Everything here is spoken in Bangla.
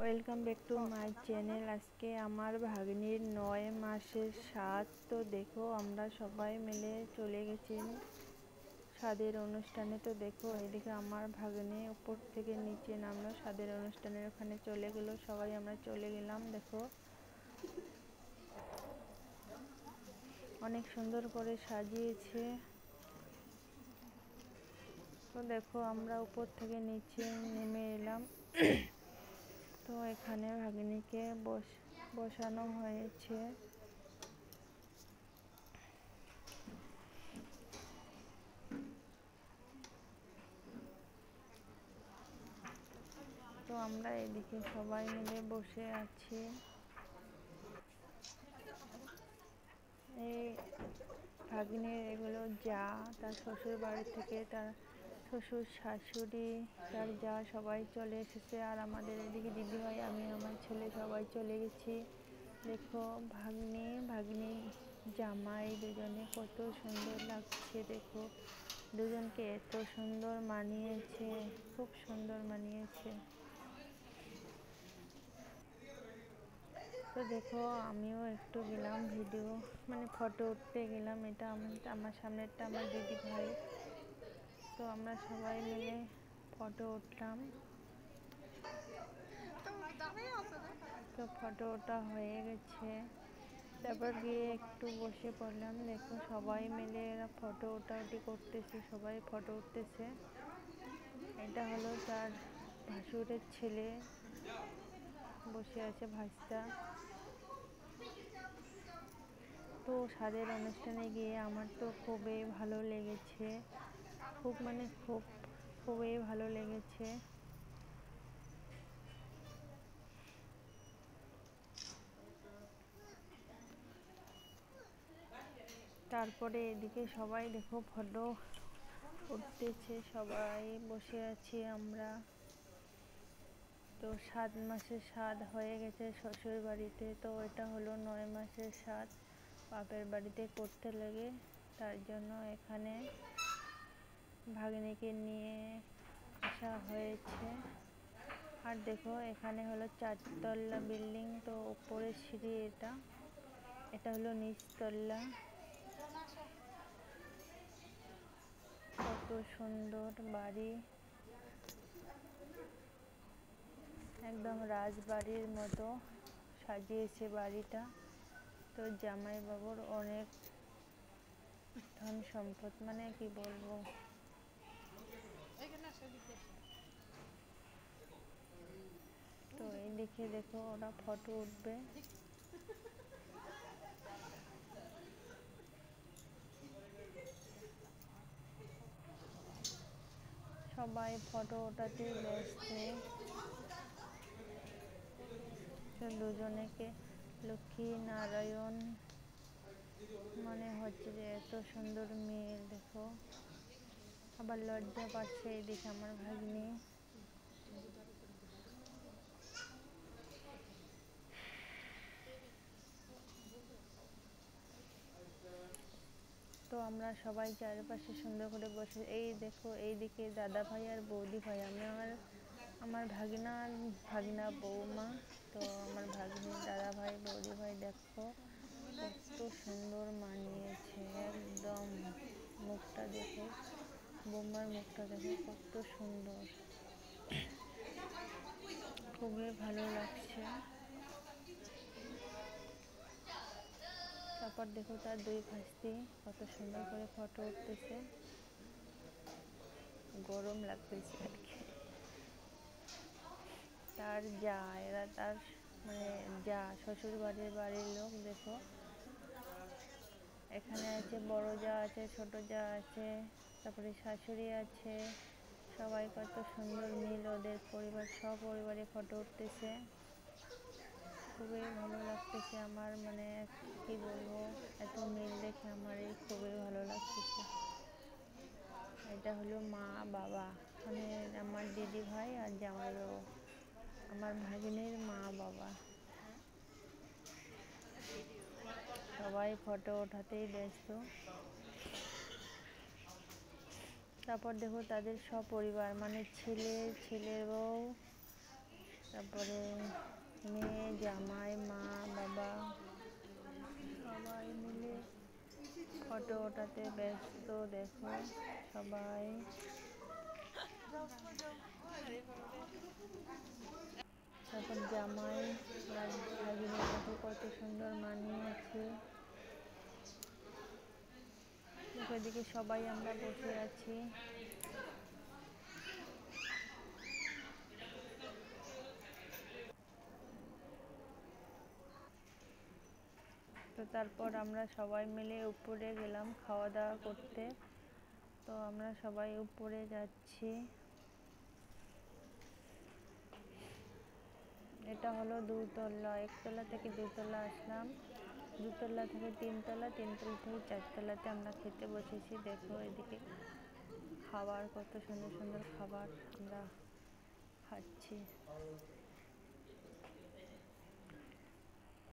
Welcome back to my channel. আজকে আমার ভাগ্নির 9 মাসের স্বাদ। তো দেখো আমরা সবাই মিলে চলে গেছি স্বাদের অনুষ্ঠানে। তো দেখো এদিকে আমার ভাগ্নে উপর থেকে নিচে নামলো, স্বাদের অনুষ্ঠানের ওখানে চলে গেল, সবাই আমরা চলে গেলাম। দেখো অনেক সুন্দর করে সাজিয়েছে। তো দেখো আমরা উপর থেকে নিচে নেমে এলাম। তো এখানে ভাগ্নিকে বসানো হয়েছে। তো আমরা এদিকে সবাই মিলে বসে আছি। এই ভাগ্নের এগুলো যা, তার শ্বশুর বাড়ি থেকে তার শ্বশুর শাশুড়ি তার যা সবাই চলে এসেছে। আর আমাদের এদিকে দিদিভাই, আমি, আমার ছেলে সবাই চলে গেছি। দেখো ভাগ্নি জামাই দুজনে কত সুন্দর লাগছে। দেখো দুজনকে এত সুন্দর মানিয়েছে, খুব সুন্দর মানিয়েছে। তো দেখো আমিও একটু গেলাম ভিডিও ফটো উঠতে গেলাম। এটা আমার সামনেরটা আমার দিদি ভাই। তো আমরা সবাই মিলে ফটো উঠলাম। তো ফটো ওঠা হয়ে গেছে, তারপর গিয়ে একটু বসে পড়লাম। দেখো সবাই মিলে এরা ফটো ওঠাউঠি করতেছে, সবাই ফটো উঠতেছে। এটা হলো তার ভাসুরের ছেলে, বসে আছে ভাস্তা। তো স্বাদের অনুষ্ঠানে গিয়ে আমার তো খুবই ভালো লেগেছে, খুবই ভালো লেগেছে। তারপরে এদিকে সবাই দেখো ফটো উঠতেছে, সবাই বসে আছি আমরা। তো 7 মাসের স্বাদ হয়ে গেছে শ্বশুর বাড়িতে। তো এটা হলো 9 মাসের স্বাদ বাপের বাড়িতে করতে লাগে। তার জন্য এখানে ভাগ্নিকে নিয়ে আসা হয়েছে। আর দেখো এখানে হলো 4তলা বিল্ডিং। তো উপরের সিঁড়ি, এটা হলো নিচতলা। কত সুন্দর বাড়ি, একদম রাজবাড়ির মতো সাজিয়েছে বাড়িটা। তো জামাই বাবুর অনেক ধন সম্পদ, কি বলবো। তো এই দেখো ওরা ফটো উঠবে। সবাই ফটো ওঠাতে ব্যস্ত। তো দুজনেকে লক্ষ্মী নারায়ণ মনে হচ্ছে যে এত সুন্দর মেয়ে। দেখো আবার লজ্জা পাচ্ছে এদিকে আমার ভাগ্নি। তো আমরা সবাই চারপাশে সুন্দর করে বসে, এই দেখো এইদিকে দাদা ভাই আর বৌদি ভাই, আমি আমার ভাগনা বৌমা। তো আমার ভাগ্নির দাদা ভাই বৌদি ভাই দেখো কত সুন্দর মানিয়েছে। একদম মুখটা দেখো, বৌমার মুখটা দেখো কত সুন্দর, খুবই ভালো লাগছে। তারপর দেখো তার দুই ভাস্তি কত সুন্দর করে ফটো উঠতেছে, গরম লাগতেছে আর কি। তার যা, এরা তার যা শ্বশুর বাড়ির লোক। দেখো এখানে আছে বড় যা আছে, ছোট যা আছে, তারপরে শাশুড়ি আছে। সবাই কত সুন্দর মিল, ওদের পরিবার সপরিবারে ফটো উঠতেছে। খুবই ভালো লাগতেছে আমার, কি বলবো, এত মিল দেখে আমার খুবই ভালো লাগতেছে। এটা হলো মা বাবা, আমার দিদি ভাই আর জামাই বাবু, আমার ভাগ্নের মা বাবা। সবাই ফটো ওঠাতেই ব্যস্ত। তারপর দেখো তাদের সপরিবার, ছেলের বউ, তারপরে মেয়ে, জামাই, মা, বাবা সবাই মিলে ফটো ওঠাতে ব্যস্ত। দেখো সবাই। তারপর জামাই ভাগিনের সাথে কত সুন্দর মানিয়েছে। এদিকে সবাই আমরা বসে আছি। তো তারপর আমরা সবাই মিলে উপরে গেলাম খাওয়া দাওয়া করতে। তো আমরা সবাই উপরে যাচ্ছি। এটা হলো দুতলা, একতলা থেকে দুতলা আসলাম, দুতলা থেকে তিনতলা, তিনতলা থেকে চারতলাতে আমরা খেতে বসেছি। দেখো এদিকে খাবার, কত সুন্দর সুন্দর খাবার আমরা খাচ্ছি।